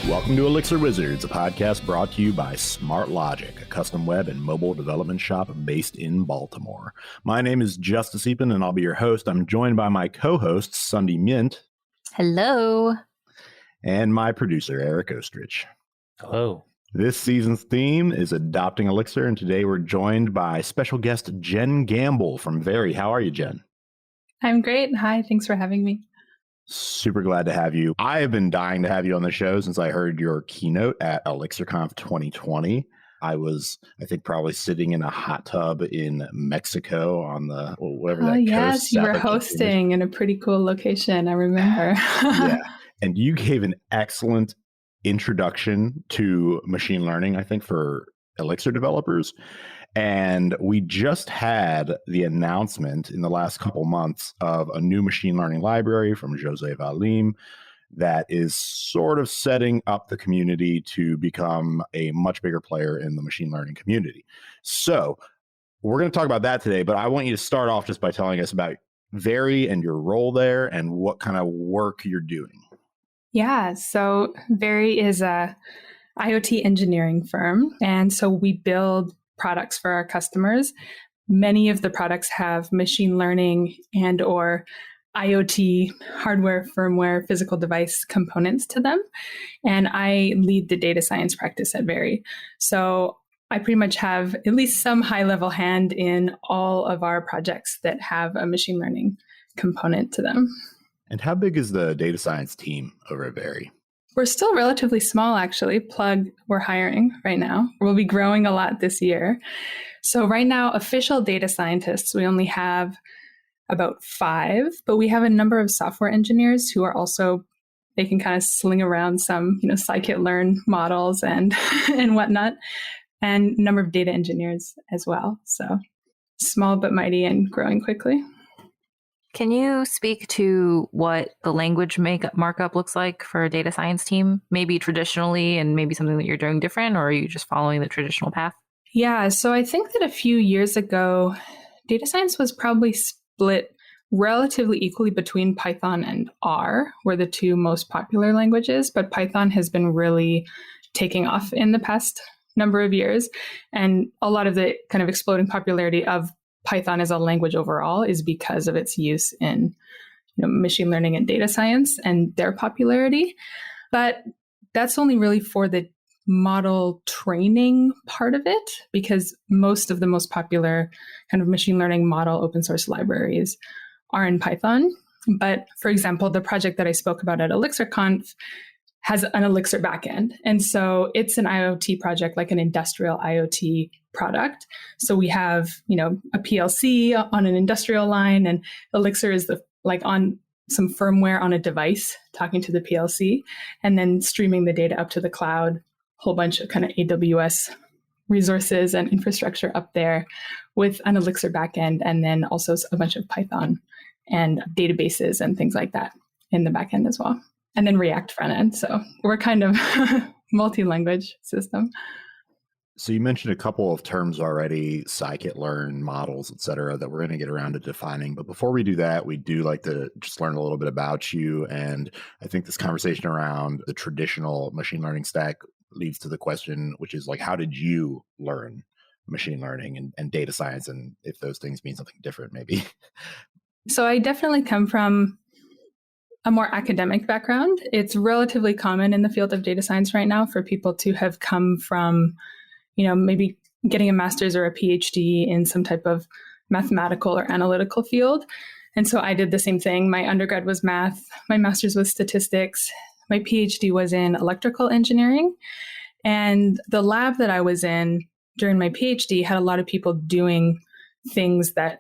Welcome to Elixir Wizards, a podcast brought to you by Smart Logic, a custom web and mobile development shop based in Baltimore. My name is Justice Epen, and I'll be your host. I'm joined by my co-host, Sunday Mint. Hello. And my producer, Eric Ostrich. Hello. This season's theme is Adopting Elixir, and today we're joined by special guest Jenn Gamble from Very. How are you, Jen? I'm great. Hi, thanks for having me. Super glad to have you. I have been dying to have you on the show since I heard your keynote at ElixirConf 2020. I was, I think, probably sitting in a hot tub in Mexico on the whatever that coast. Yes, you were hosting in a pretty cool location. I remember. Yeah, and you gave an excellent introduction to machine learning, I think, for Elixir developers. And we just had the announcement in the last couple months of a new machine learning library from Jose Valim that is sort of setting up the community to become a much bigger player in the machine learning community. So we're going to talk about that today, but I want you to start off just by telling us about Very and your role there and what kind of work you're doing. Yeah, so Very is a IoT engineering firm. And so we build products for our customers. Many of the products have machine learning and or IoT hardware, firmware, physical device components to them. And I lead the data science practice at Very. So I pretty much have at least some high-level hand in all of our projects that have a machine learning component to them. And how big is the data science team over at Very? We're still relatively small, actually. Plug, we're hiring right now. We'll be growing a lot this year. So right now, official data scientists, we only have about 5, but we have a number of software engineers who are also, they can kind of sling around some, scikit-learn models and and whatnot, and a number of data engineers as well. So small but mighty and growing quickly. Can you speak to what the language markup looks like for a data science team? Maybe traditionally and maybe something that you're doing different, or are you just following the traditional path? Yeah, so I think that a few years ago, data science was probably split relatively equally between Python and R, were the two most popular languages, but Python has been really taking off in the past number of years. And a lot of the kind of exploding popularity of Python as a language overall is because of its use in machine learning and data science and their popularity. But that's only really for the model training part of it, because most of the most popular kind of machine learning model open source libraries are in Python. But for example, the project that I spoke about at ElixirConf has an Elixir backend. And so it's an IoT project, like an industrial IoT product. So we have, a PLC on an industrial line, and Elixir is on some firmware on a device talking to the PLC, and then streaming the data up to the cloud, whole bunch of kind of AWS resources and infrastructure up there with an Elixir backend, and then also a bunch of Python and databases and things like that in the backend as well. And then React front end. So we're kind of multi-language system. So you mentioned a couple of terms already, scikit-learn, models, et cetera, that we're going to get around to defining. But before we do that, we do like to just learn a little bit about you. And I think this conversation around the traditional machine learning stack leads to the question, which is how did you learn machine learning and data science? And if those things mean something different, maybe. So I definitely come from a more academic background. It's relatively common in the field of data science right now for people to have come from, maybe getting a master's or a PhD in some type of mathematical or analytical field. And so I did the same thing. My undergrad was math, my master's was statistics, my PhD was in electrical engineering. And the lab that I was in during my PhD had a lot of people doing things that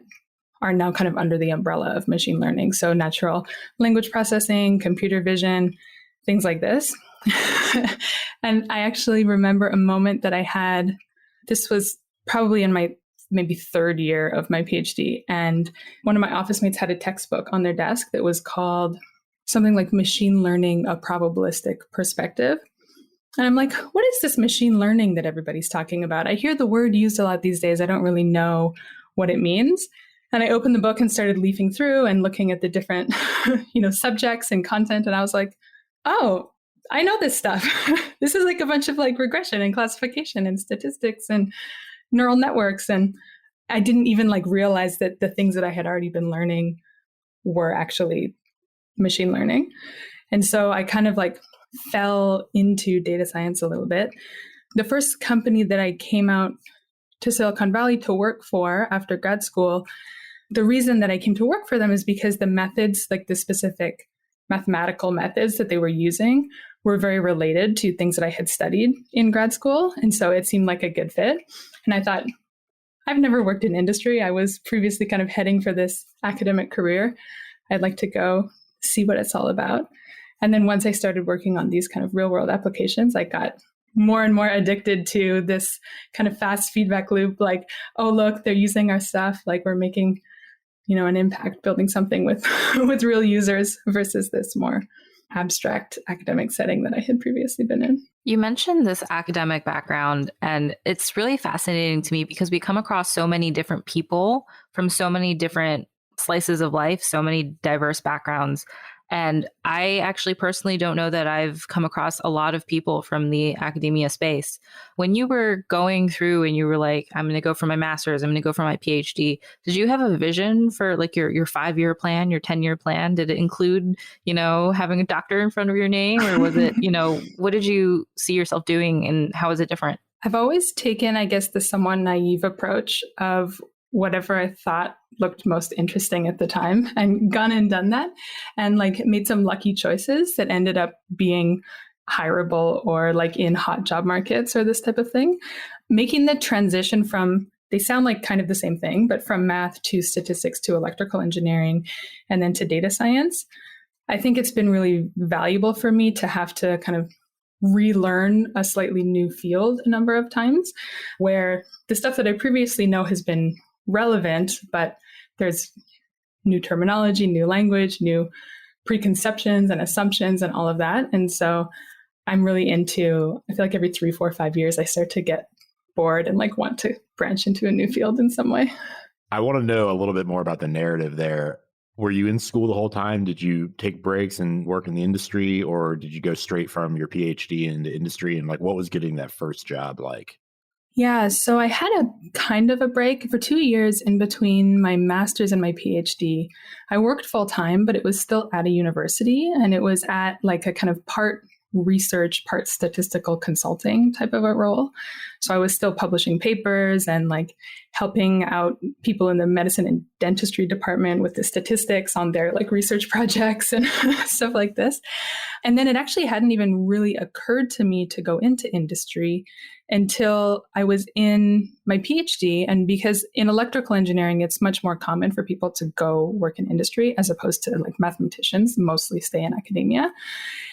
are now kind of under the umbrella of machine learning. So natural language processing, computer vision, things like this. And I actually remember a moment that I had, this was probably in my maybe 3rd year of my PhD. And one of my office mates had a textbook on their desk that was called something like Machine Learning, a Probabilistic Perspective. And I'm like, what is this machine learning that everybody's talking about? I hear the word used a lot these days. I don't really know what it means. And I opened the book and started leafing through and looking at the different, subjects and content. And I was like, oh, I know this stuff. This is like a bunch of like regression and classification and statistics and neural networks. And I didn't even like realize that the things that I had already been learning were actually machine learning. And so I kind of like fell into data science a little bit. The first company that I came out to Silicon Valley to work for after grad school, the reason that I came to work for them is because the methods, like the specific mathematical methods that they were using, were very related to things that I had studied in grad school. And so it seemed like a good fit. And I thought, I've never worked in industry. I was previously kind of heading for this academic career. I'd like to go see what it's all about. And then once I started working on these kind of real world applications, I got more and more addicted to this kind of fast feedback loop. Like, oh, look, they're using our stuff. Like we're making, an impact, building something with, with real users versus this more abstract academic setting that I had previously been in. You mentioned this academic background, and it's really fascinating to me because we come across so many different people from so many different slices of life, so many diverse backgrounds. And I actually personally don't know that I've come across a lot of people from the academia space. When you were going through and you were like, I'm going to go for my master's, I'm going to go for my PhD, did you have a vision for like your 5-year plan, your 10-year plan? Did it include, having a doctor in front of your name? Or was it, what did you see yourself doing and how is it different? I've always taken, I guess, the somewhat naive approach of whatever I thought looked most interesting at the time and gone and done that and like made some lucky choices that ended up being hireable or like in hot job markets or this type of thing. Making the transition from, they sound like kind of the same thing, but from math to statistics to electrical engineering and then to data science. I think it's been really valuable for me to have to kind of relearn a slightly new field a number of times where the stuff that I previously know has been relevant, but there's new terminology, new language, new preconceptions and assumptions and all of that. And so I'm really into, I feel like every 3, 4, 5 years, I start to get bored and like want to branch into a new field in some way. I want to know a little bit more about the narrative there. Were you in school the whole time? Did you take breaks and work in the industry, or did you go straight from your PhD into industry? And like, what was getting that first job like? Yeah, so I had a kind of a break for 2 years in between my master's and my PhD. I worked full time, but it was still at a university, and it was at like a kind of part research, part statistical consulting type of a role. So I was still publishing papers and like helping out people in the medicine and dentistry department with the statistics on their like research projects and stuff like this. And then it actually hadn't even really occurred to me to go into industry until I was in my PhD. And because in electrical engineering, it's much more common for people to go work in industry as opposed to like mathematicians mostly stay in academia.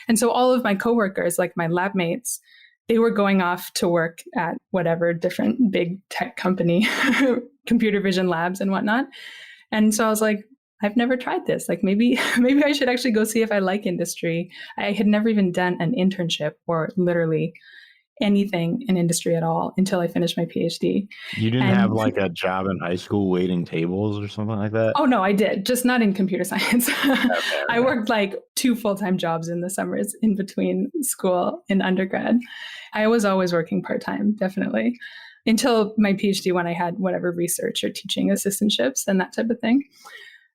And so all of my coworkers, like my lab mates, they were going off to work at whatever different big tech company, computer vision labs and whatnot. And so I was like, I've never tried this. Like maybe I should actually go see if I like industry. I had never even done an internship or literally anything in industry at all until I finished my PhD. You didn't have like a job in high school waiting tables or something like that? Oh, no, I did. Just not in computer science. Okay. I worked like 2 full-time jobs in the summers in between school and undergrad. I was always working part-time, definitely, until my PhD when I had whatever research or teaching assistantships and that type of thing.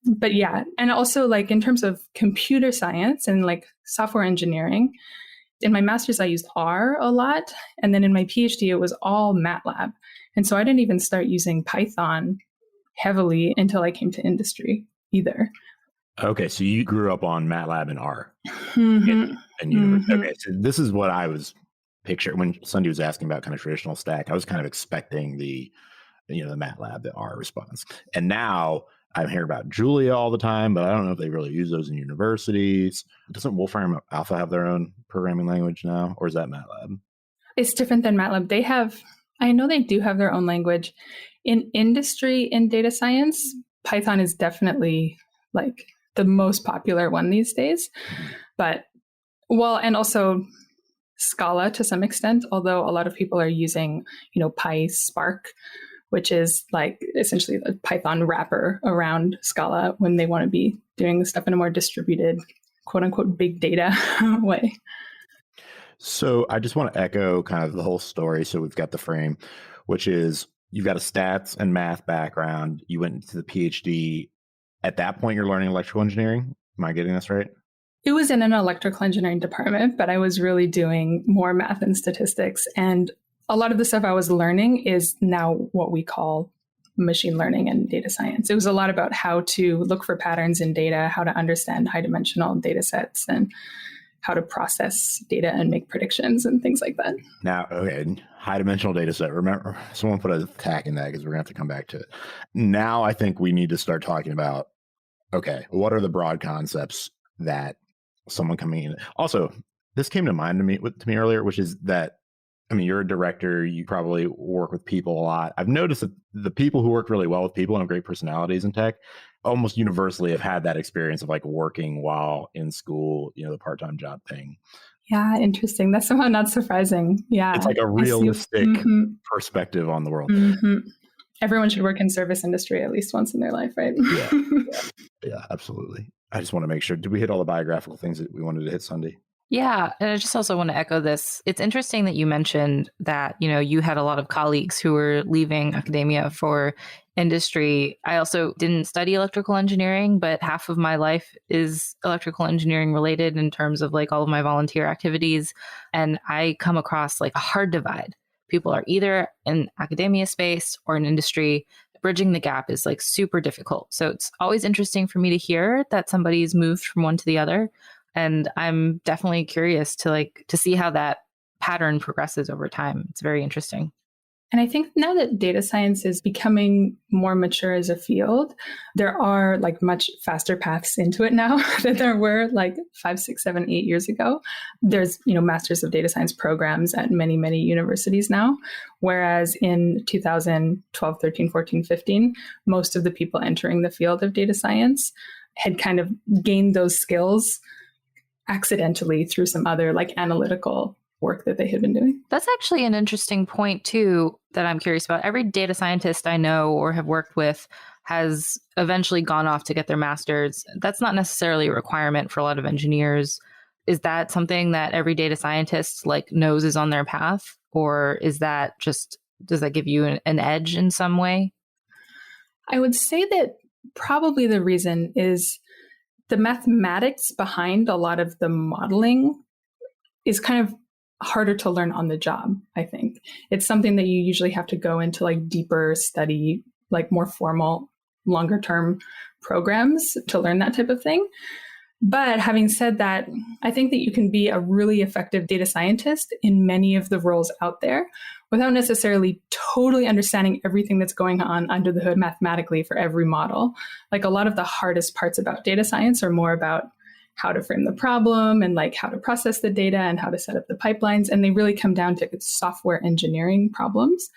But yeah, and also like in terms of computer science and like software engineering, in my master's, I used R a lot. And then in my PhD, it was all MATLAB. And so I didn't even start using Python heavily until I came to industry either. Okay, so you grew up on MATLAB and R Mm-hmm. in university. Okay, so this is what I was picturing when Sunday was asking about kind of traditional stack. I was kind of expecting the MATLAB, the R response. And now I'm hearing about Julia all the time, but I don't know if they really use those in universities. Doesn't Wolfram Alpha have their own programming language now, or is that MATLAB? It's different than MATLAB. I know they do have their own language. In industry, in data science, Python is definitely like the most popular one these days. But, and also Scala to some extent, although a lot of people are using, PySpark, which is like essentially a Python wrapper around Scala when they want to be doing the stuff in a more distributed, quote unquote, big data way. So I just want to echo kind of the whole story. So we've got the frame, which is you've got a stats and math background. You went into the PhD. At that point, you're learning electrical engineering. Am I getting this right? It was in an electrical engineering department, but I was really doing more math and statistics. And a lot of the stuff I was learning is now what we call machine learning and data science. It was a lot about how to look for patterns in data, how to understand high dimensional data sets, and how to process data and make predictions and things like that. Now, okay, high dimensional data set. Remember, someone put a tag in that because we're going to have to come back to it. Now, I think we need to start talking about, okay, what are the broad concepts that someone coming in? Also, this came to mind to me earlier, which is that, I mean, you're a director, you probably work with people a lot. I've noticed that the people who work really well with people and have great personalities in tech almost universally have had that experience of like working while in school, the part-time job thing. Yeah, interesting. That's somehow not surprising. Yeah. It's like a realistic perspective on the world. Mm-hmm. Everyone should work in service industry at least once in their life, right? Yeah, absolutely. I just want to make sure, did we hit all the biographical things that we wanted to hit, Sunday? Yeah. And I just also want to echo this. It's interesting that you mentioned that, you had a lot of colleagues who were leaving academia for industry. I also didn't study electrical engineering, but half of my life is electrical engineering related in terms of like all of my volunteer activities. And I come across like a hard divide. People are either in academia space or in industry. Bridging the gap is like super difficult. So it's always interesting for me to hear that somebody's moved from one to the other. And I'm definitely curious to see how that pattern progresses over time. It's very interesting. And I think now that data science is becoming more mature as a field, there are like much faster paths into it now than there were like 5, 6, 7, 8 years ago. There's, Masters of Data Science programs at many, many universities now. Whereas in 2012, 13, 14, 15, most of the people entering the field of data science had kind of gained those skills accidentally through some other like analytical work that they had been doing. That's actually an interesting point too that I'm curious about. Every data scientist I know or have worked with has eventually gone off to get their master's. That's not necessarily a requirement for a lot of engineers. Is that something that every data scientist like knows is on their path? Or is that just, does that give you an edge in some way? I would say that probably the reason is the mathematics behind a lot of the modeling is kind of harder to learn on the job, I think. It's something that you usually have to go into like deeper study, like more formal, longer term programs to learn that type of thing. But having said that, I think that you can be a really effective data scientist in many of the roles out there without necessarily totally understanding everything that's going on under the hood mathematically for every model. Like a lot of the hardest parts about data science are more about how to frame the problem and like how to process the data and how to set up the pipelines. And they really come down to software engineering problems.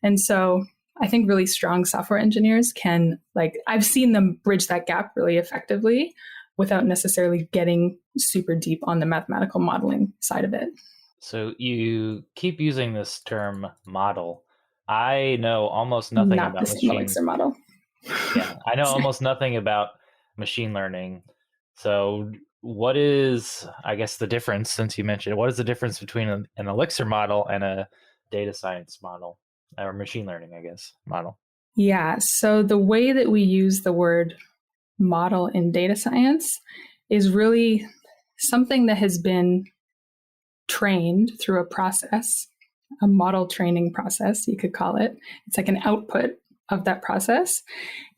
And so I think really strong software engineers can, like, I've seen them bridge that gap really effectively without necessarily getting super deep on the mathematical modeling side of it. So you keep using this term model. I know almost nothing about machine Elixir model. Yeah, I know almost nothing about machine learning. So what is, I guess, the difference, since you mentioned it, what is the difference between an Elixir model and a data science model, or machine learning, I guess, model? Yeah, so the way that we use the word model in data science is really something that has been trained through a process, a model training process, you could call it. It's like an output of that process.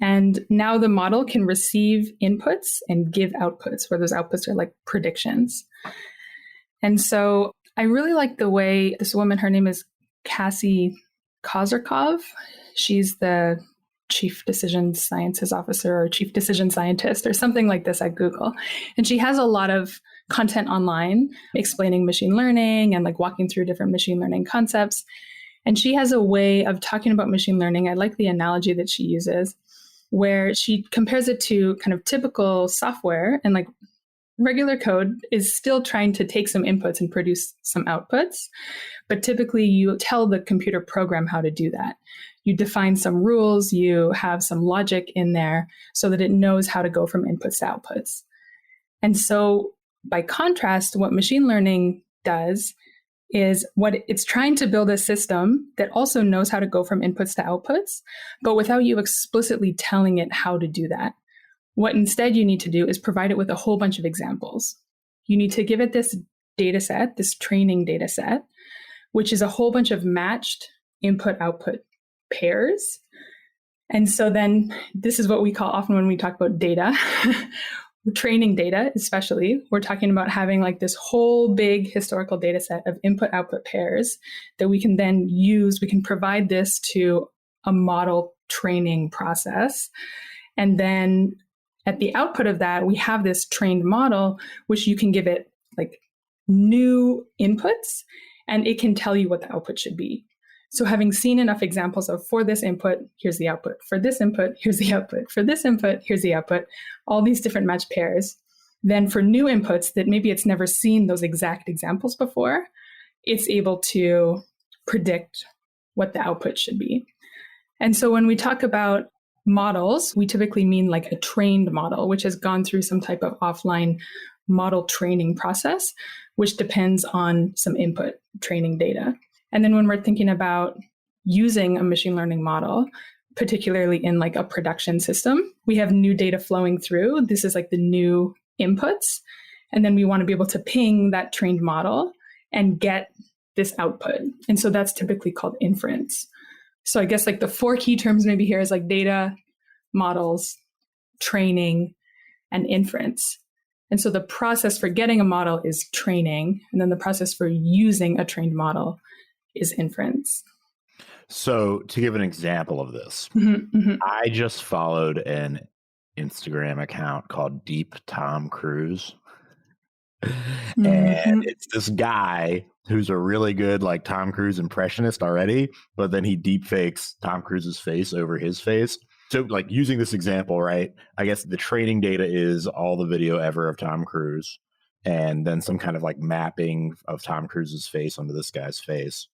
And now the model can receive inputs and give outputs, where those outputs are like predictions. And so I really like the way this woman, her name is Cassie Kozyrkov. She's the chief decision sciences officer or chief decision scientist or something like this at Google. And she has a lot of content online explaining machine learning and like walking through different machine learning concepts. And she has a way of talking about machine learning. I like the analogy that she uses, where she compares it to kind of typical software, and like regular code is still trying to take some inputs and produce some outputs. But typically you tell the computer program how to do that. You define some rules, you have some logic in there so that it knows how to go from inputs to outputs. And so by contrast, what machine learning does is what it's trying to build a system that also knows how to go from inputs to outputs, but without you explicitly telling it how to do that. What instead you need to do is provide it with a whole bunch of examples. You need to give it this data set, this training data set, which is a whole bunch of matched input-output pairs. And so then this is what we call often when we talk about data, training data especially, we're talking about having like this whole big historical data set of input-output pairs that we can then use. We can provide this to a model training process. And then at the output of that, we have this trained model, which you can give it like new inputs, and it can tell you what the output should be. So having seen enough examples of for this input, here's the output. For this input, here's the output. For this input, here's the output. All these different matched pairs. Then for new inputs that maybe it's never seen those exact examples before, it's able to predict what the output should be. And so when we talk about models, we typically mean like a trained model, which has gone through some type of offline model training process, which depends on some input training data. And then when we're thinking about using a machine learning model, particularly in like a production system, we have new data flowing through. This is like the new inputs. And then we want to be able to ping that trained model and get this output. And so that's typically called inference. So I guess like the four key terms maybe here is like data, models, training, and inference. And so the process for getting a model is training. And then the process for using a trained model is inference. So to give an example of this, I just followed an Instagram account called Deep Tom Cruise. And it's this guy who's a really good like Tom Cruise impressionist already, but then he deep fakes Tom Cruise's face over his face. So like using this example, right? I guess the training data is all the video ever of Tom Cruise and then some kind of like mapping of Tom Cruise's face onto this guy's face.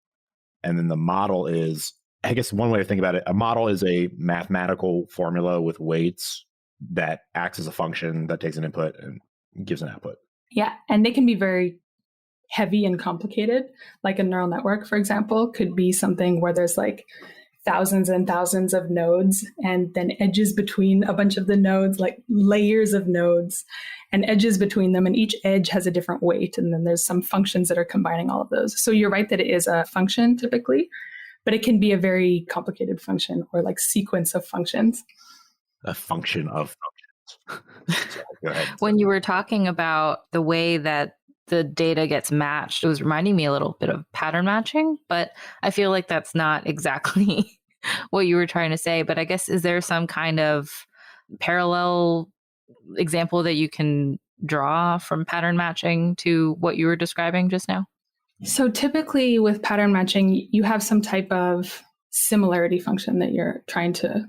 And then the model is, I guess one way to think about it, a model is a mathematical formula with weights that acts as a function that takes an input and gives an output. Yeah, and they can be very heavy and complicated. Like a neural network, for example, could be something where there's like thousands and thousands of nodes and then edges between a bunch of the nodes, like layers of nodes and edges between them. And each edge has a different weight. And then there's some functions that are combining all of those. So you're right that it is a function typically, but it can be a very complicated function or like sequence of functions. A function of functions. So, go ahead. When you were talking about the way that the data gets matched, it was reminding me a little bit of pattern matching, but I feel like that's not exactly what you were trying to say. But I guess, is there some kind of parallel example that you can draw from pattern matching to what you were describing just now? So typically with pattern matching, you have some type of similarity function that you're trying to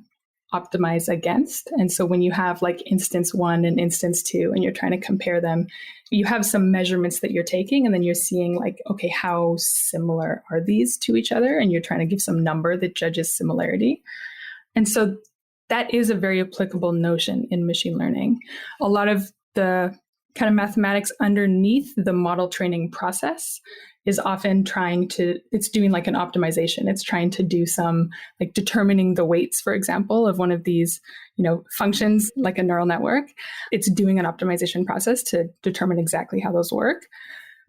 optimize against. And so when you have like instance 1 and instance 2 and you're trying to compare them, you have some measurements that you're taking and then you're seeing like, okay, how similar are these to each other? And you're trying to give some number that judges similarity. And so that is a very applicable notion in machine learning. A lot of the kind of mathematics underneath the model training process is often it's doing like an optimization. It's trying to do some like determining the weights, for example, of one of these, functions like a neural network. It's doing an optimization process to determine exactly how those work.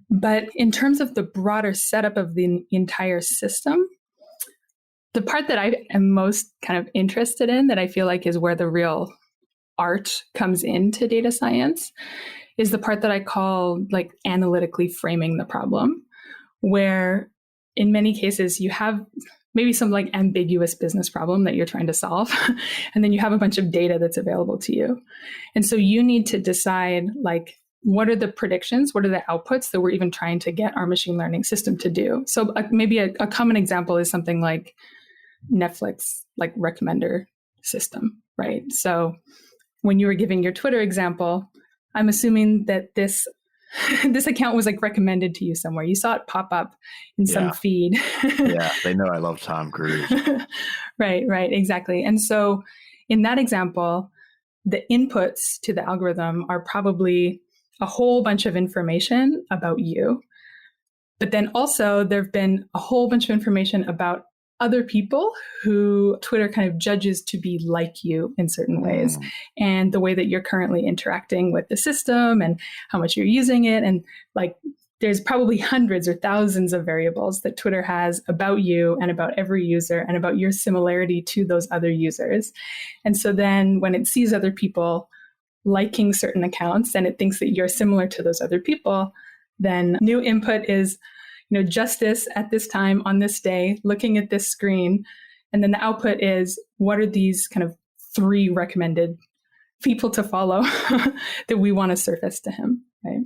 But in terms of the broader setup of the entire system, the part that I am most kind of interested in, that I feel like is where the real art comes into data science, is the part that I call like analytically framing the problem, where in many cases you have maybe some like ambiguous business problem that you're trying to solve, and then you have a bunch of data that's available to you. And so you need to decide like, what are the predictions? What are the outputs that we're even trying to get our machine learning system to do? So maybe a common example is something like Netflix, like recommender system, right? So when you were giving your Twitter example, I'm assuming that this account was like recommended to you somewhere. You saw it pop up in some feed. Yeah, they know I love Tom Cruise. Right, exactly. And so in that example, the inputs to the algorithm are probably a whole bunch of information about you. But then also there have been a whole bunch of information about other people who Twitter kind of judges to be like you in certain ways, and the way that you're currently interacting with the system and how much you're using it. And like, there's probably hundreds or thousands of variables that Twitter has about you and about every user and about your similarity to those other users. And so then when it sees other people liking certain accounts and it thinks that you're similar to those other people, then new input is, Justice at this time on this day, looking at this screen. And then the output is, what are these kind of 3 recommended people to follow that we want to surface to him, right?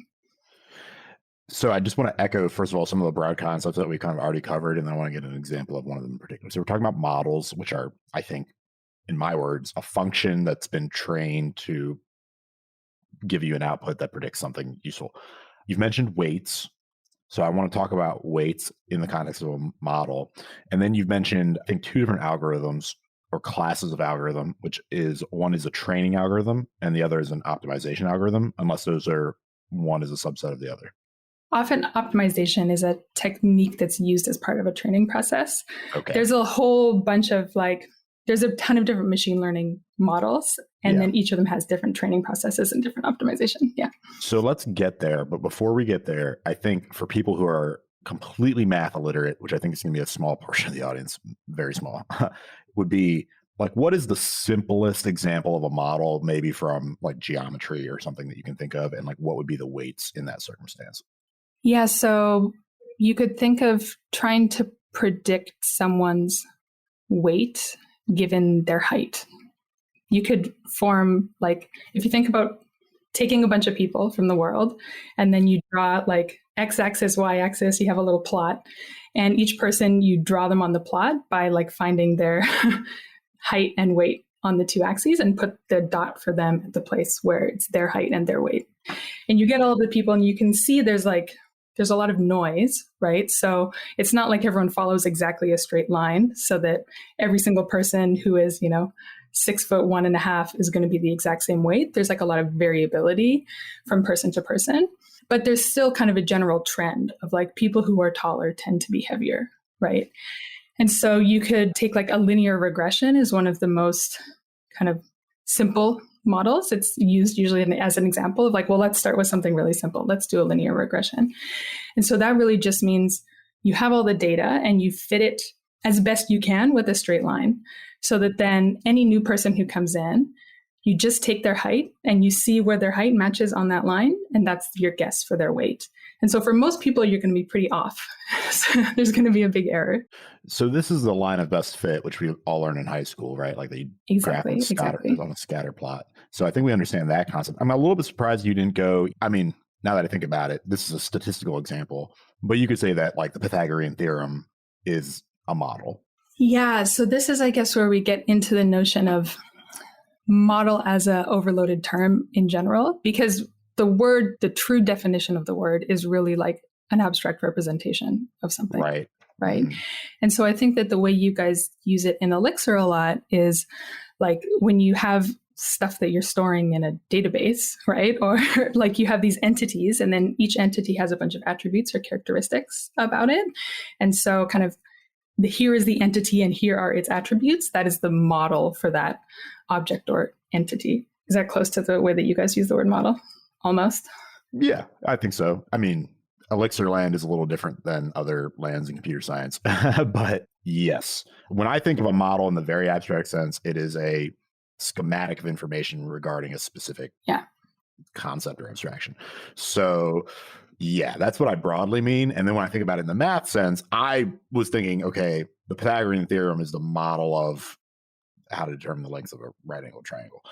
So I just want to echo, first of all, some of the broad concepts that we kind of already covered, and then I want to get an example of one of them in particular. So we're talking about models, which are, I think, in my words, a function that's been trained to give you an output that predicts something useful. You've mentioned weights. So I want to talk about weights in the context of a model. And then you've mentioned, I think, 2 different algorithms or classes of algorithm, which is one is a training algorithm and the other is an optimization algorithm, unless one is a subset of the other. Often optimization is a technique that's used as part of a training process. Okay. There's a whole bunch of there's a ton of different machine learning models, and then each of them has different training processes and different optimization. Yeah. So let's get there. But before we get there, I think for people who are completely math illiterate, which I think is going to be a small portion of the audience, very small, would be like, what is the simplest example of a model, maybe from like geometry or something that you can think of? And like, what would be the weights in that circumstance? Yeah. So you could think of trying to predict someone's weight given their height. You could form, if you think about taking a bunch of people from the world, and then you draw x-axis, y-axis, you have a little plot, and each person, you draw them on the plot by finding their height and weight on the 2 axes and put the dot for them at the place where it's their height and their weight. And you get all of the people, and you can see there's a lot of noise, right? So it's not like everyone follows exactly a straight line, so that every single person who is, 6'1.5" is going to be the exact same weight. There's a lot of variability from person to person, but there's still kind of a general trend of people who are taller tend to be heavier, right? And so you could take a linear regression is one of the most kind of simple models. It's used usually as an example of let's start with something really simple. Let's do a linear regression. And so that really just means you have all the data and you fit it as best you can with a straight line, so that then any new person who comes in, you just take their height and you see where their height matches on that line, and that's your guess for their weight. And so for most people, you're going to be pretty off. So there's going to be a big error. So this is the line of best fit, which we all learn in high school, right? They exactly on a scatter plot. So I think we understand that concept. I'm a little bit surprised you didn't go, now that I think about it, this is a statistical example, but you could say that the Pythagorean theorem is a model. Yeah. So this is, I guess, where we get into the notion of model as a overloaded term in general, because the true definition of the word is really an abstract representation of something. Right. Mm-hmm. And so I think that the way you guys use it in Elixir a lot is when you have stuff that you're storing in a database, right? Or you have these entities, and then each entity has a bunch of attributes or characteristics about it. And so kind of here is the entity and here are its attributes. That is the model for that object or entity. Is that close to the way that you guys use the word model? Almost. Yeah, I think so. Elixir land is a little different than other lands in computer science, but yes, when I think of a model in the very abstract sense, it is a schematic of information regarding a specific concept or abstraction. So yeah, that's what I broadly mean. And then when I think about it in the math sense, I was thinking, okay, the Pythagorean theorem is the model of how to determine the length of a right angled triangle.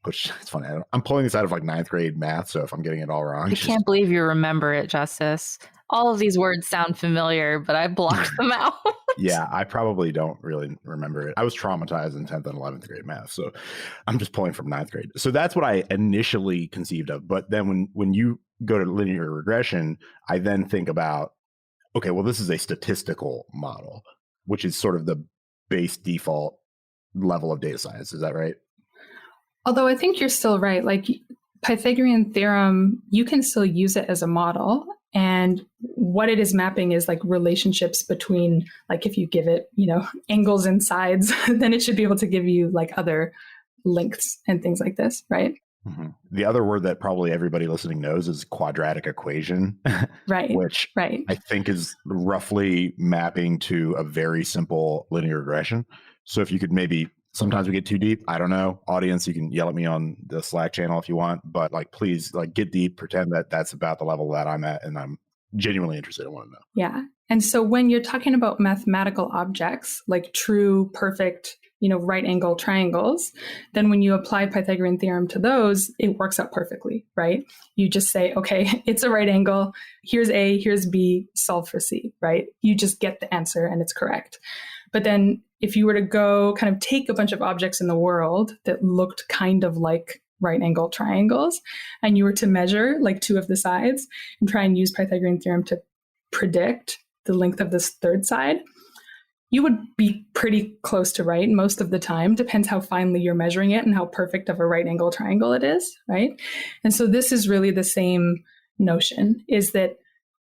Which it's funny. I'm pulling this out of 9th grade math, so if I'm getting it all wrong, I can't believe you remember it, Justice. All of these words sound familiar, but I blocked them out. Yeah, I probably don't really remember it. I was traumatized in 10th and 11th grade math, so I'm just pulling from 9th grade. So that's what I initially conceived of. But then when you go to linear regression, I then think about, okay, well, this is a statistical model, which is sort of the base default level of data science. Is that right? Although I think you're still right. Pythagorean theorem, you can still use it as a model. And what it is mapping is like relationships between, like if you give it, angles and sides, then it should be able to give you like other lengths and things like this, right? Mm-hmm. The other word that probably everybody listening knows is quadratic equation, right? Which right. I think is roughly mapping to a very simple linear regression. So if you could maybe, sometimes we get too deep. I don't know, audience, you can yell at me on the Slack channel if you want, but like, please like get deep, pretend that that's about the level that I'm at, and I'm genuinely interested. I want to know. Yeah. And so when you're talking about mathematical objects, like true, perfect, right angle triangles, then when you apply Pythagorean theorem to those, it works out perfectly, right? You just say, okay, it's a right angle. Here's A, here's B, solve for C, right? You just get the answer and it's correct. But then if you were to go kind of take a bunch of objects in the world that looked kind of like right angle triangles, and you were to measure like two of the sides and try and use Pythagorean theorem to predict the length of this third side, you would be pretty close to right most of the time. Depends how finely you're measuring it and how perfect of a right angle triangle it is, right? And so this is really the same notion, is that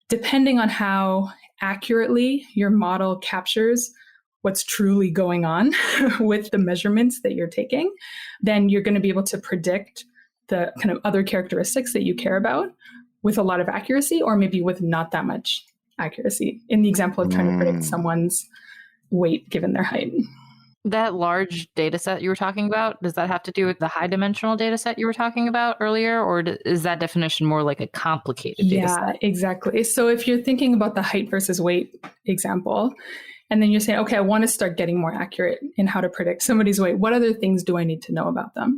depending on how accurately your model captures what's truly going on with the measurements that you're taking, then you're going to be able to predict the kind of other characteristics that you care about with a lot of accuracy, or maybe with not that much accuracy. In the example of trying to predict someone's weight given their height. That large data set you were talking about, does that have to do with the high dimensional data set you were talking about earlier? Or is that definition more like a complicated data set? Yeah, exactly. So if you're thinking about the height versus weight example, and then you're saying, okay, I want to start getting more accurate in how to predict somebody's weight, what other things do I need to know about them?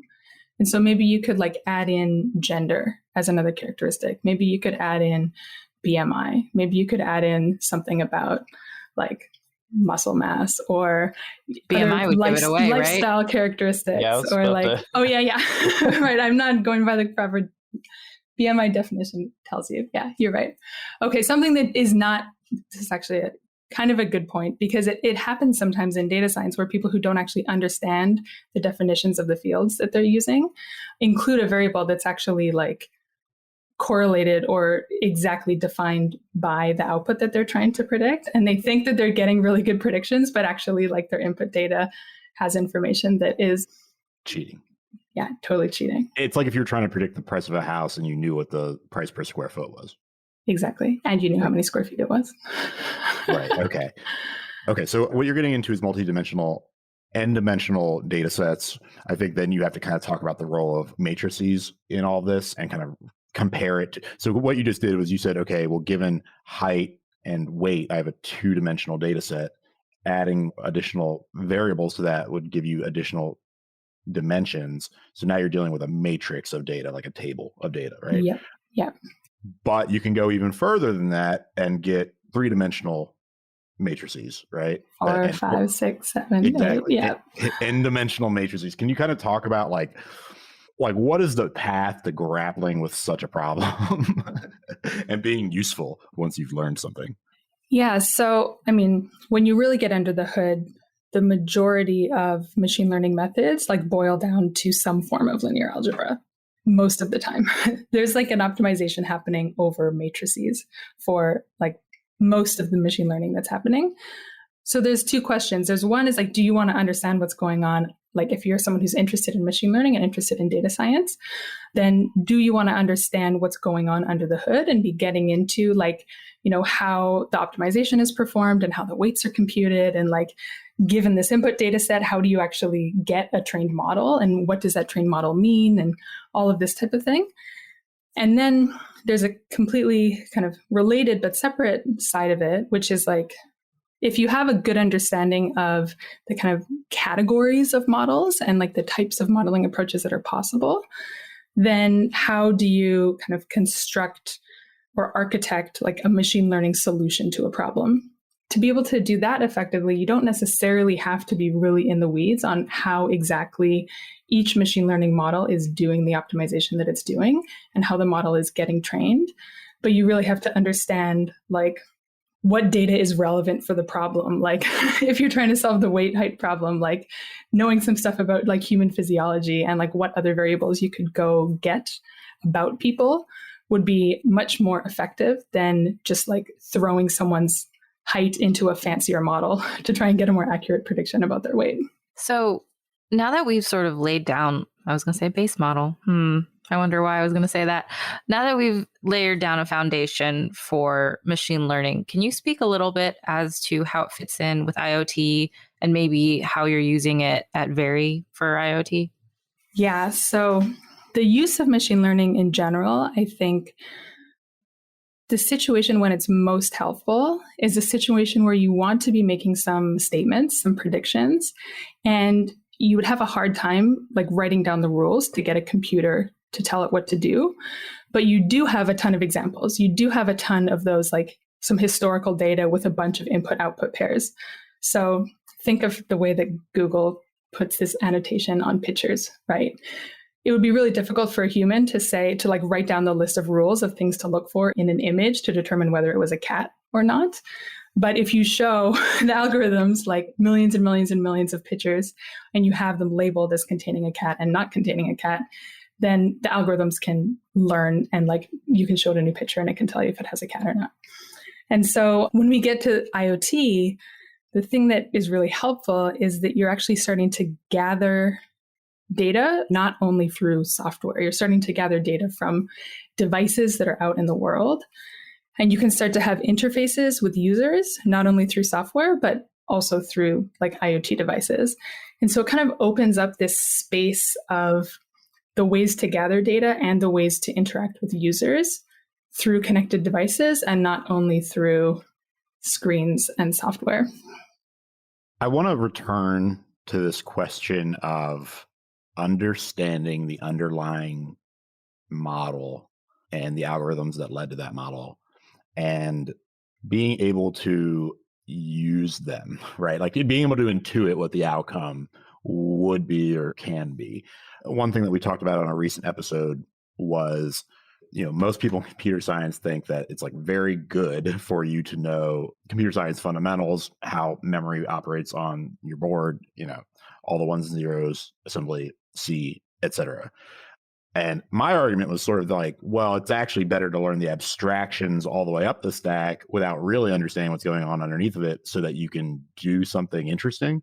And so maybe you could like add in gender as another characteristic. Maybe you could add in BMI. Maybe you could add in something about like muscle mass or BMI would give it away, lifestyle right? characteristics, Yeah, or like, oh yeah. Right. I'm not going by the proper BMI definition tells you. Yeah, you're right. Okay. Something that is not, this is actually kind of a good point, because it happens sometimes in data science where people who don't actually understand the definitions of the fields that they're using include a variable that's actually like correlated or exactly defined by the output that they're trying to predict. And they think that they're getting really good predictions, but actually like their input data has information that is cheating. Yeah, totally cheating. It's like if you're trying to predict the price of a house and you knew what the price per square foot was. Exactly. And you knew how many square feet it was. Right. Okay. Okay. So what you're getting into is multidimensional, n-dimensional data sets. I think then you have to kind of talk about the role of matrices in all of this and kind of compare it. So what you just did was you said, okay, well, given height and weight, I have a two-dimensional data set. Adding additional variables to that would give you additional dimensions. So now you're dealing with a matrix of data, like a table of data, right? Yep. Yeah. But you can go even further than that and get three-dimensional matrices, right? 4, 5, 6, 7, exactly. 8. Yeah. N-dimensional matrices. Can you kind of talk about like what is the path to grappling with such a problem and being useful once you've learned something? Yeah. So, I mean, when you really get under the hood, the majority of machine learning methods like boil down to some form of linear algebra. Most of the time, there's like an optimization happening over matrices for like most of the machine learning that's happening. So there's two questions. There's one is like, do you want to understand what's going on? Like if you're someone who's interested in machine learning and interested in data science, then do you want to understand what's going on under the hood and be getting into like, how the optimization is performed and how the weights are computed, and like, given this input data set, how do you actually get a trained model and what does that trained model mean and all of this type of thing. And then there's a completely kind of related but separate side of it, which is like, if you have a good understanding of the kind of categories of models and like the types of modeling approaches that are possible, then how do you kind of construct or architect like a machine learning solution to a problem? To be able to do that effectively, you don't necessarily have to be really in the weeds on how exactly each machine learning model is doing the optimization that it's doing and how the model is getting trained. But you really have to understand like what data is relevant for the problem. Like if you're trying to solve the weight height problem, like knowing some stuff about like human physiology and like what other variables you could go get about people would be much more effective than just like throwing someone's height into a fancier model to try and get a more accurate prediction about their weight. So now that we've sort of laid down, I was going to say base model. I wonder why I was going to say that. Now that we've layered down a foundation for machine learning, can you speak a little bit as to how it fits in with IoT and maybe how you're using it at Very for IoT? Yeah, so the use of machine learning in general, I think the situation when it's most helpful is a situation where you want to be making some statements, some predictions, and you would have a hard time like writing down the rules to get a computer to tell it what to do. But you do have a ton of examples. You do have a ton of those, like some historical data with a bunch of input-output pairs. So think of the way that Google puts this annotation on pictures, right? It would be really difficult for a human to like write down the list of rules of things to look for in an image to determine whether it was a cat or not. But if you show the algorithms like millions and millions and millions of pictures and you have them labeled as containing a cat and not containing a cat, then the algorithms can learn and like you can show it a new picture and it can tell you if it has a cat or not. And so when we get to IoT, the thing that is really helpful is that you're actually starting to gather data, not only through software. You're starting to gather data from devices that are out in the world. And you can start to have interfaces with users, not only through software, but also through like IoT devices. And so it kind of opens up this space of the ways to gather data and the ways to interact with users through connected devices and not only through screens and software. I want to return to this question of understanding the underlying model and the algorithms that led to that model and being able to use them, right? Like being able to intuit what the outcome would be or can be. One thing that we talked about on a recent episode was, most people in computer science think that it's like very good for you to know computer science fundamentals, how memory operates on your board, all the ones and zeros, assembly, C, etc. And my argument was sort of like, well, it's actually better to learn the abstractions all the way up the stack without really understanding what's going on underneath of it so that you can do something interesting.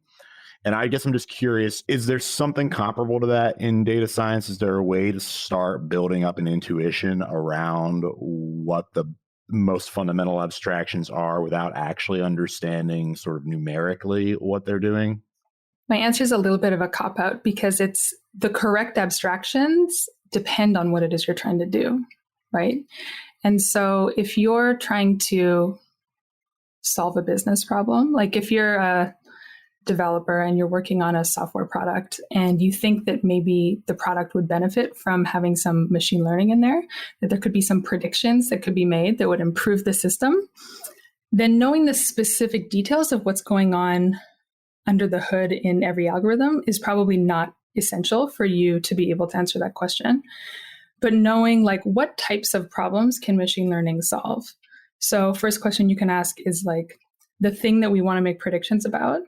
And I guess I'm just curious, is there something comparable to that in data science? Is there a way to start building up an intuition around what the most fundamental abstractions are without actually understanding sort of numerically what they're doing? My answer is a little bit of a cop-out because it's the correct abstractions depend on what it is you're trying to do, right? And so if you're trying to solve a business problem, like if you're a developer and you're working on a software product and you think that maybe the product would benefit from having some machine learning in there, that there could be some predictions that could be made that would improve the system, then knowing the specific details of what's going on under the hood in every algorithm is probably not essential for you to be able to answer that question. But knowing like what types of problems can machine learning solve? So first question you can ask is like the thing that we want to make predictions about.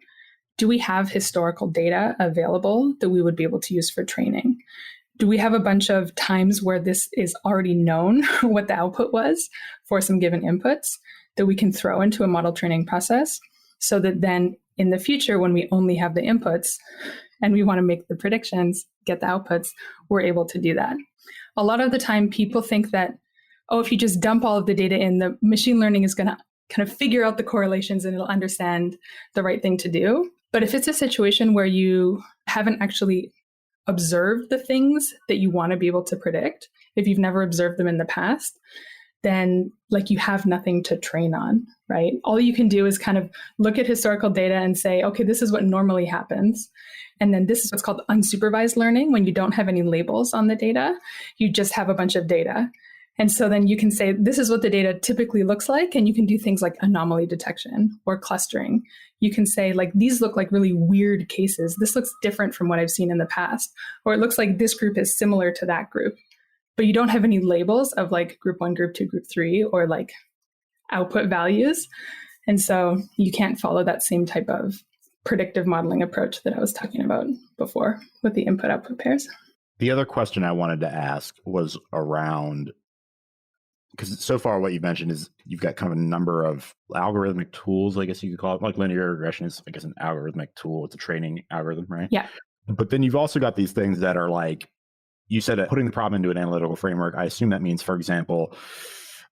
Do we have historical data available that we would be able to use for training? Do we have a bunch of times where this is already known what the output was for some given inputs that we can throw into a model training process so that then in the future, when we only have the inputs and we want to make the predictions, get the outputs, we're able to do that. A lot of the time people think that, if you just dump all of the data in, the machine learning is going to kind of figure out the correlations and it'll understand the right thing to do. But if it's a situation where you haven't actually observed the things that you want to be able to predict, if you've never observed them in the past, then like you have nothing to train on, right? All you can do is kind of look at historical data and say, okay, this is what normally happens. And then this is what's called unsupervised learning. When you don't have any labels on the data, you just have a bunch of data. And so then you can say, this is what the data typically looks like. And you can do things like anomaly detection or clustering. You can say, like, these look like really weird cases. This looks different from what I've seen in the past. Or it looks like this group is similar to that group. But you don't have any labels of like group 1, group 2, group 3, or like output values. And so you can't follow that same type of predictive modeling approach that I was talking about before with the input-output pairs. The other question I wanted to ask was around because so far what you've mentioned is you've got kind of a number of algorithmic tools, I guess you could call it. Like linear regression is, I guess, an algorithmic tool. It's a training algorithm, right? Yeah. But then you've also got these things that are like, you said putting the problem into an analytical framework. I assume that means, for example,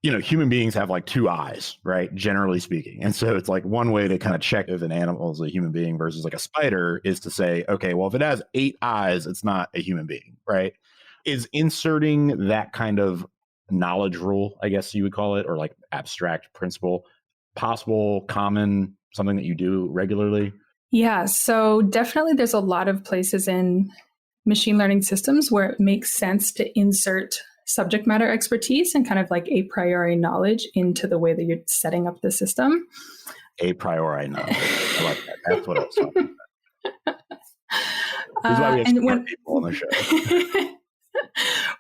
human beings have like two eyes, right? Generally speaking. And so it's like one way to kind of check if an animal is a human being versus like a spider is to say, okay, well, if it has 8 eyes, it's not a human being, right? Is inserting that kind of knowledge rule, I guess you would call it, or like abstract principle, possible, common, something that you do regularly? Yeah, so definitely there's a lot of places in machine learning systems where it makes sense to insert subject matter expertise and kind of like a priori knowledge into the way that you're setting up the system. A priori knowledge. I like that. That's what I was talking about. This is why we have smart people on the show.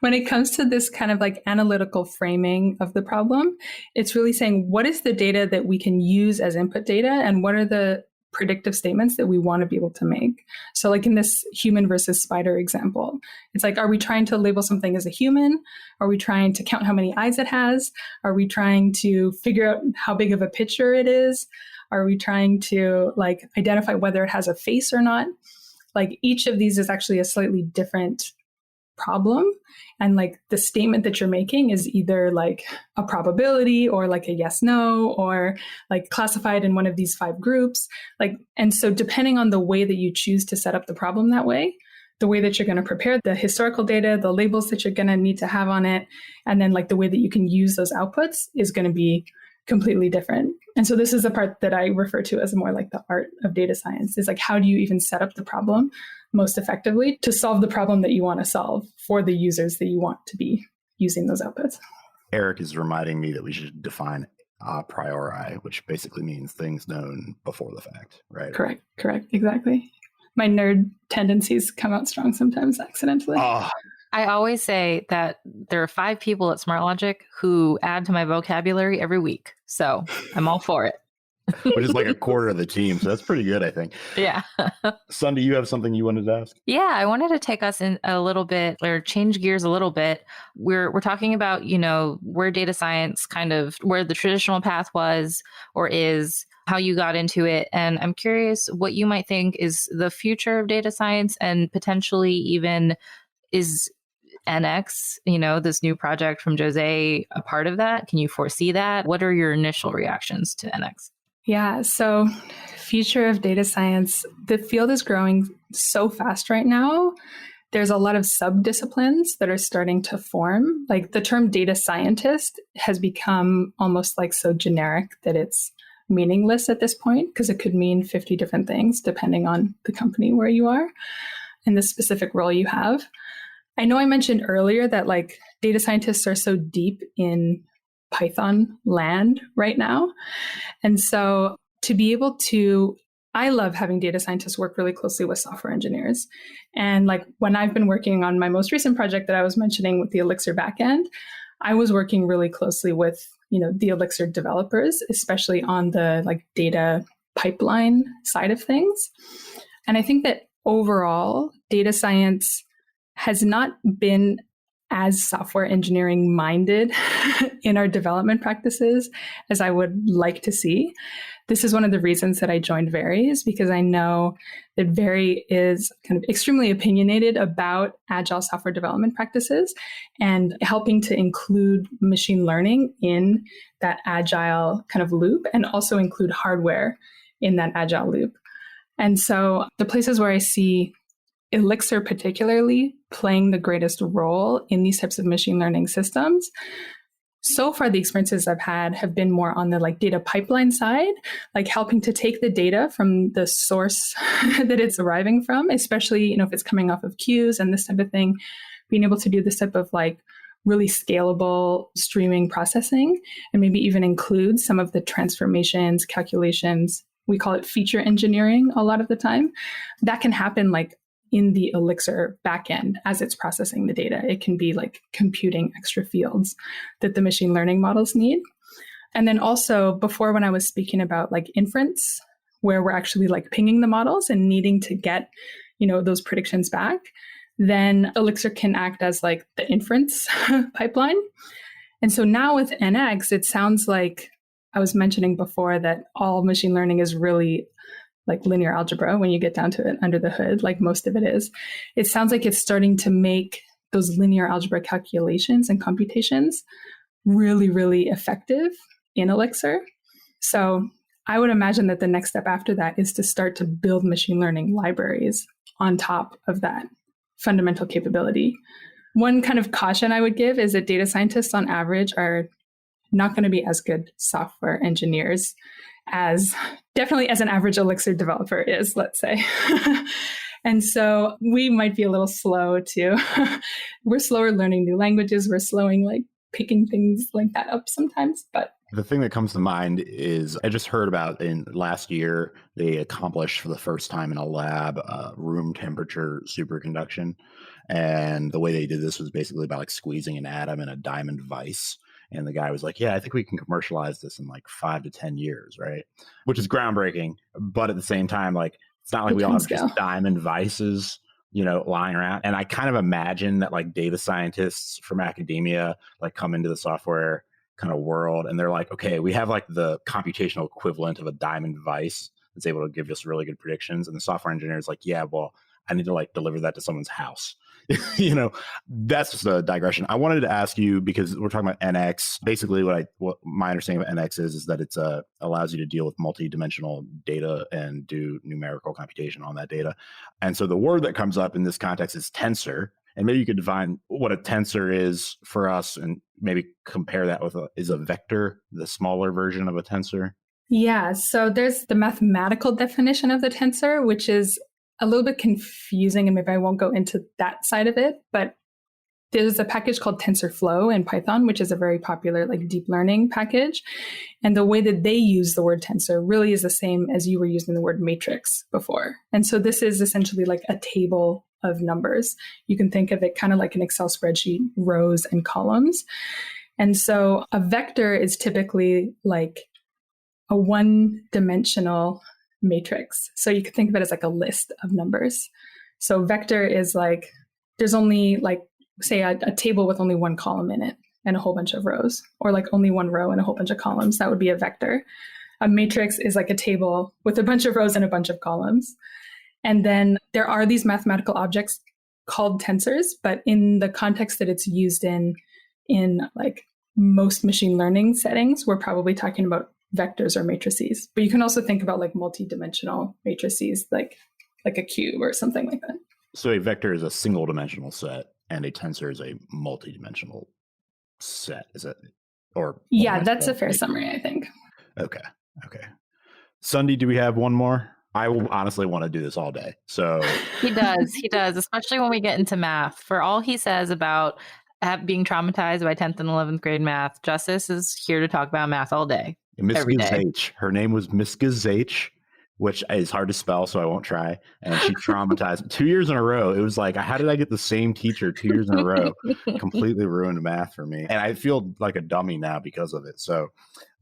When it comes to this kind of like analytical framing of the problem, it's really saying what is the data that we can use as input data and what are the predictive statements that we want to be able to make. So like in this human versus spider example, it's like, are we trying to label something as a human? Are we trying to count how many eyes it has? Are we trying to figure out how big of a picture it is? Are we trying to like identify whether it has a face or not? Like each of these is actually a slightly different problem. And like the statement that you're making is either like a probability or like a yes, no, or like classified in one of these 5 groups. Like, and so depending on the way that you choose to set up the problem that way, the way that you're going to prepare the historical data, the labels that you're going to need to have on it, and then like the way that you can use those outputs is going to be completely different. And so this is the part that I refer to as more like the art of data science, is like, how do you even set up the problem most effectively to solve the problem that you want to solve for the users that you want to be using those outputs? Eric is reminding me that we should define a priori, which basically means things known before the fact, right? Correct, exactly. My nerd tendencies come out strong sometimes accidentally. I always say that there are 5 people at SmartLogic who add to my vocabulary every week. So I'm all for it. Which is like a quarter of the team. So that's pretty good, I think. Yeah. Sun, do you have something you wanted to ask? Yeah, I wanted to take us in a little bit or change gears a little bit. We're talking about, where data science kind of, where the traditional path was or is, how you got into it. And I'm curious what you might think is the future of data science and potentially even is NX, this new project from Jose, a part of that? Can you foresee that? What are your initial reactions to NX? Yeah, so future of data science, the field is growing so fast right now. There's a lot of sub-disciplines that are starting to form. Like the term data scientist has become almost like so generic that it's meaningless at this point because it could mean 50 different things depending on the company where you are and the specific role you have. I know I mentioned earlier that like data scientists are so deep in Python land right now. And so to be able to, I love having data scientists work really closely with software engineers. And like when I've been working on my most recent project that I was mentioning with the Elixir backend, I was working really closely with, the Elixir developers, especially on the like data pipeline side of things. And I think that overall data science has not been as software engineering minded in our development practices as I would like to see. This is one of the reasons that I joined Very, is because I know that Very is kind of extremely opinionated about agile software development practices and helping to include machine learning in that agile kind of loop and also include hardware in that agile loop. And so the places where I see Elixir particularly playing the greatest role in these types of machine learning systems, so far the experiences I've had have been more on the like data pipeline side, like helping to take the data from the source that it's arriving from, especially, if it's coming off of queues and this type of thing, being able to do this type of like really scalable streaming processing and maybe even include some of the transformations, calculations. We call it feature engineering a lot of the time. That can happen like in the Elixir backend as it's processing the data. It can be like computing extra fields that the machine learning models need. And then also before, when I was speaking about like inference, where we're actually like pinging the models and needing to get, those predictions back, then Elixir can act as like the inference pipeline. And so now with NX, it sounds like I was mentioning before that all machine learning is really like linear algebra when you get down to it under the hood, like most of it is. It sounds like it's starting to make those linear algebra calculations and computations really, really effective in Elixir. So I would imagine that the next step after that is to start to build machine learning libraries on top of that fundamental capability. One kind of caution I would give is that data scientists on average are not going to be as good software engineers as definitely as an average Elixir developer is, let's say. And so we might be a little slow to, we're slower learning new languages. We're slowing like picking things like that up sometimes. But the thing that comes to mind is I just heard about in last year, they accomplished for the first time in a lab room temperature superconduction. And the way they did this was basically by like squeezing an atom in a diamond vise. And the guy was like, yeah, I think we can commercialize this in like 5 to 10 years, right? Which is groundbreaking. But at the same time, like, it's not like we all have just diamond vices, lying around. And I kind of imagine that like data scientists from academia like come into the software kind of world and they're like, okay, we have like the computational equivalent of a diamond vise that's able to give us really good predictions. And the software engineer is like, yeah, well, I need to like deliver that to someone's house. That's just a digression. I wanted to ask you, because we're talking about NX. Basically, what my understanding of NX is that it's allows you to deal with multi-dimensional data and do numerical computation on that data. And so the word that comes up in this context is tensor. And maybe you could define what a tensor is for us and maybe compare that with is a vector the smaller version of a tensor? Yeah, so there's the mathematical definition of the tensor, which is a little bit confusing, and maybe I won't go into that side of it, but there's a package called TensorFlow in Python, which is a very popular like deep learning package. And the way that they use the word tensor really is the same as you were using the word matrix before. And so this is essentially like a table of numbers. You can think of it kind of like an Excel spreadsheet, rows and columns. And so a vector is typically like a one-dimensional matrix. So you could think of it as like a list of numbers. So vector is like, there's only like, say a table with only one column in it and a whole bunch of rows, or like only one row and a whole bunch of columns. That would be a vector. A matrix is like a table with a bunch of rows and a bunch of columns. And then there are these mathematical objects called tensors, but in the context that it's used in like most machine learning settings, we're probably talking about vectors or matrices. But you can also think about like multi-dimensional matrices, like a cube or something like that. So a vector is a single dimensional set and a tensor is a multi-dimensional set. Is it? Or yeah, that's a fair summary, I think. Okay. Sunday, do we have one more? I will honestly want to do this all day. So he does, especially when we get into math. For all he says about being traumatized by 10th and 11th grade math, Justice is here to talk about math all day. Miss Gazage. Her name was Miss Gazage, which is hard to spell, so I won't try. And she traumatized 2 years in a row. It was like, how did I get the same teacher 2 years in a row? Completely ruined math for me. And I feel like a dummy now because of it. So,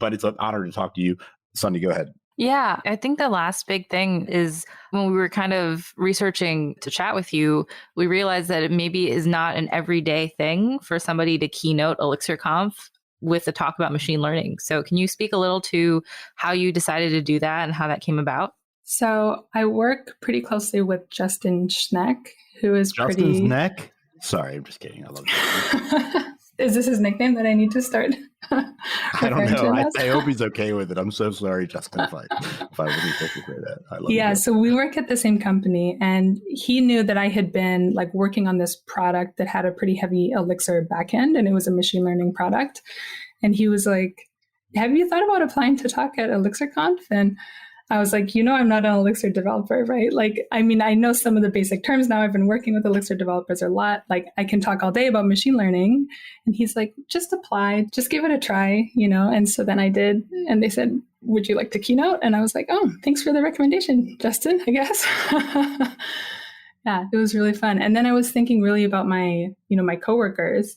but it's an honor to talk to you. Sunday, go ahead. Yeah, I think the last big thing is when we were kind of researching to chat with you, we realized that it maybe is not an everyday thing for somebody to keynote ElixirConf with a talk about machine learning. So can you speak a little to how you decided to do that and how that came about? So I work pretty closely with Justin Schneck, who is Justin's neck? Sorry, I'm just kidding. I love that. Is this his nickname that I need to start? I don't know. I hope he's okay with it. I'm so sorry, Justin, if I wouldn't take that. I love you. So we work at the same company, and he knew that I had been like working on this product that had a pretty heavy Elixir backend, and it was a machine learning product. And he was like, have you thought about applying to talk at ElixirConf? And I was like, I'm not an Elixir developer, right? Like, I mean, I know some of the basic terms now. I've been working with Elixir developers a lot. Like, I can talk all day about machine learning. And he's like, just apply, just give it a try, And so then I did. And they said, would you like to keynote? And I was like, oh, thanks for the recommendation, Justin, I guess. Yeah, it was really fun. And then I was thinking really about my, my coworkers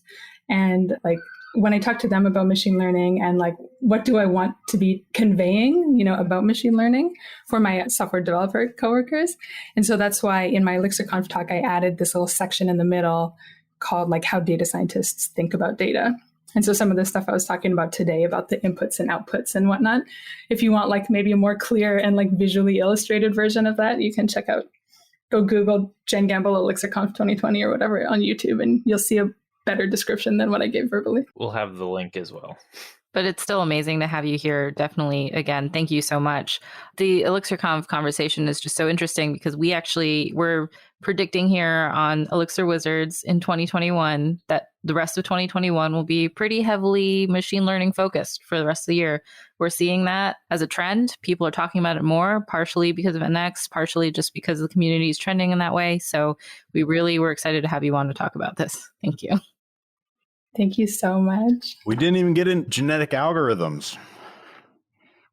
and like, when I talk to them about machine learning and like, what do I want to be conveying, about machine learning for my software developer coworkers. And so that's why in my ElixirConf talk, I added this little section in the middle called like how data scientists think about data. And so some of the stuff I was talking about today about the inputs and outputs and whatnot, if you want like maybe a more clear and like visually illustrated version of that, you can go Google Jenn Gamble ElixirConf 2020 or whatever on YouTube, and you'll see a better description than what I gave verbally. We'll have the link as well. But it's still amazing to have you here. Definitely, again, thank you so much. The ElixirConf conversation is just so interesting because we're predicting here on Elixir Wizards in 2021 that the rest of 2021 will be pretty heavily machine learning focused for the rest of the year. We're seeing that as a trend. People are talking about it more, partially because of NX, partially just because the community is trending in that way. So we really were excited to have you on to talk about this. Thank you. Thank you so much. We didn't even get in genetic algorithms,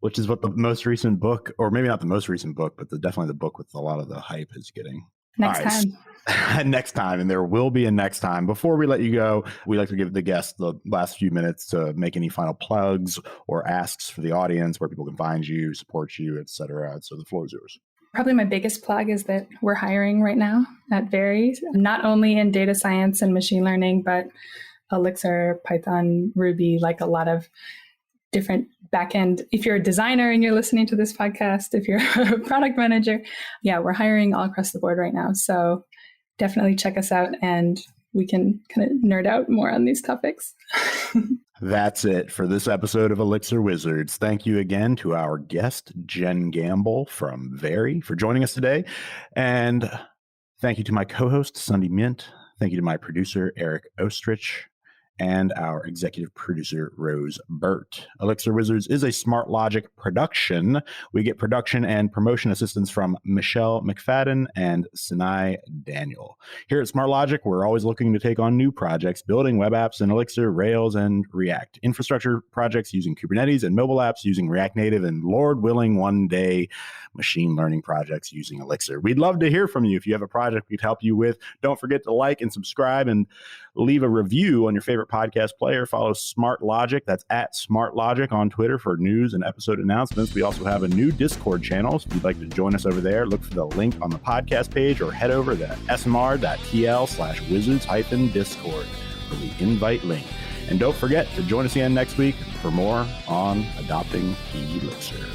which is what the most recent book, or maybe not the most recent book, but definitely the book with a lot of the hype is getting. Next time. Next time. And there will be a next time. Before we let you go, we like to give the guests the last few minutes to make any final plugs or asks for the audience where people can find you, support you, etc. So the floor is yours. Probably my biggest plug is that we're hiring right now at Very, not only in data science and machine learning, but Elixir, Python, Ruby, like a lot of different backend. If you're a designer and you're listening to this podcast, if you're a product manager, we're hiring all across the board right now. So definitely check us out and we can kind of nerd out more on these topics. That's it for this episode of Elixir Wizards. Thank you again to our guest, Jenn Gamble from Very, for joining us today. And thank you to my co-host, Sunday Mint. Thank you to my producer, Eric Ostrich, and our executive producer, Rose Burt. Elixir Wizards is a Smart Logic production. We get production and promotion assistance from Michelle McFadden and Sinai Daniel. Here at Smart Logic, we're always looking to take on new projects, building web apps in Elixir, Rails, and React. Infrastructure projects using Kubernetes and mobile apps using React Native, and Lord willing, one day, machine learning projects using Elixir. We'd love to hear from you. If you have a project we could help you with, don't forget to like and subscribe and leave a review on your favorite podcast player. Follow Smart Logic. That's at Smart Logic on Twitter for news and episode announcements. We also have a new Discord channel. So if you'd like to join us over there, look for the link on the podcast page or head over to smr.tl/wizards-discord for the invite link. And don't forget to join us again next week for more on adopting Elixir.